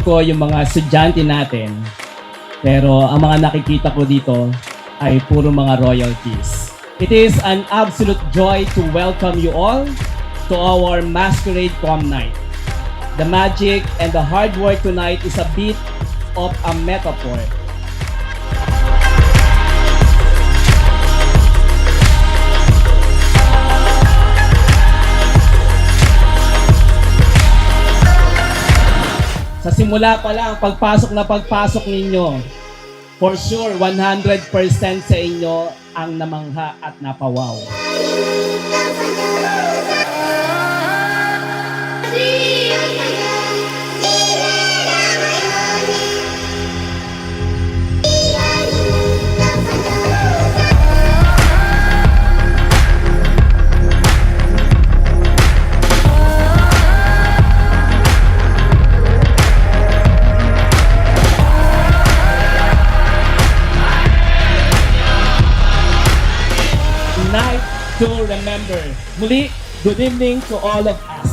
ko yung mga estudyante natin. Pero ang mga nakikita ko dito ay puro mga royalties. It is an absolute joy to welcome you all to our Masquerade Prom Night. The magic and the hard work tonight is a bit of a metaphor. Sa simula pa lang, pagpasok ninyo, for sure, 100% sa inyo ang namangha at napawaw. Night to remember. Muli, good evening to all of us.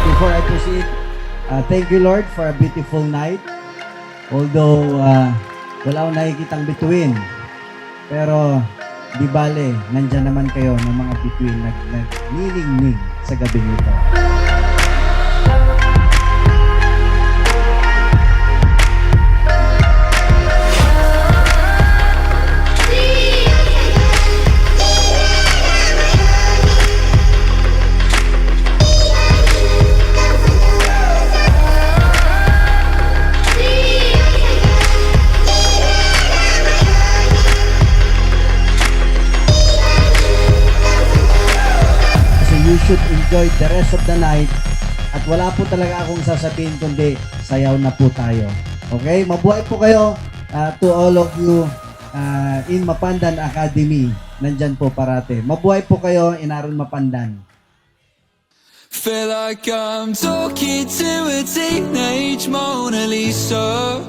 Before I proceed, thank you, Lord, for a beautiful night. Although wala akong nakikitang bituin, pero di bale, nandyan naman kayo ng mga bituin nag-niling-ning sa gabi nito. You should enjoy the rest of the night at wala po talaga akong sasabihin kundi sayaw na po tayo. Okay? Mabuhay po kayo to all of you in Mapandan Academy. Nandyan po parate. Mabuhay po kayo in Aron Mapandan. Feel like I'm talking to a teenage Mona Lisa.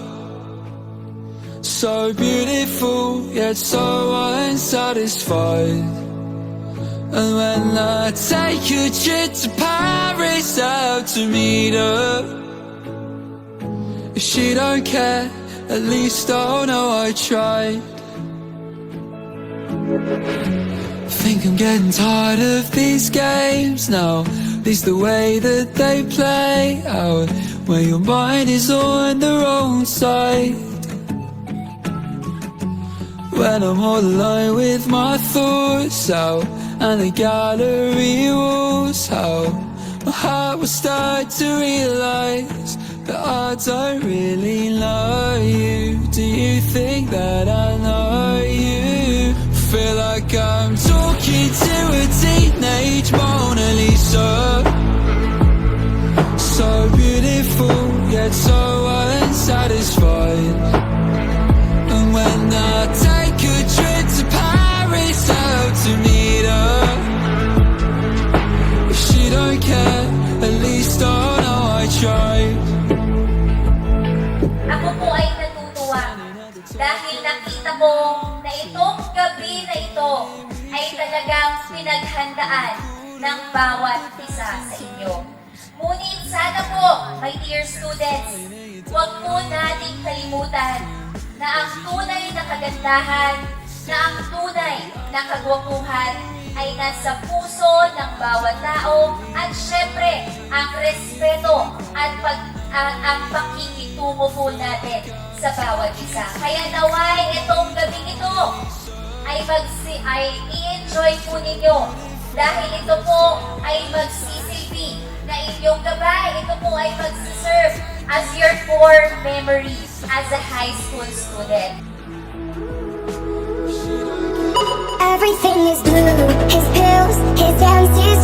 So beautiful yet so unsatisfied. And when I take a trip to Paris out to meet her, if she don't care, at least I'll know I tried. Think I'm getting tired of these games now. At least the way that they play out, where your mind is on the wrong side. When I'm all alone with my thoughts out and the gallery walls, how my heart will start to realize that I don't really know you. Do you think that I know you? Feel like I'm talking to a teenage Mona Lisa. So beautiful yet so unsatisfied. And when I take a trip to Paris out to meet her, if she don't care, at least I know I tried. Ako po ay natutuwa dahil nakita ko na itong gabi na ito ay talagang pinaghandaan ng bawat isa sa inyo. Ngunit sana po, my dear students, huwag po nating kalimutan na ang tunay na kagandahan, na ang tunay na kagwapuhan ay nasa puso ng bawat tao at syempre ang respeto at ang pakikitungo po natin sa bawat isa. Kaya naway itong gabing ito ay i-enjoy po ninyo dahil ito po ay magsisilbi na inyong gabay. Ito po ay magsiserve as your core memories as a high school student. Everything is blue, his pills, his dance, his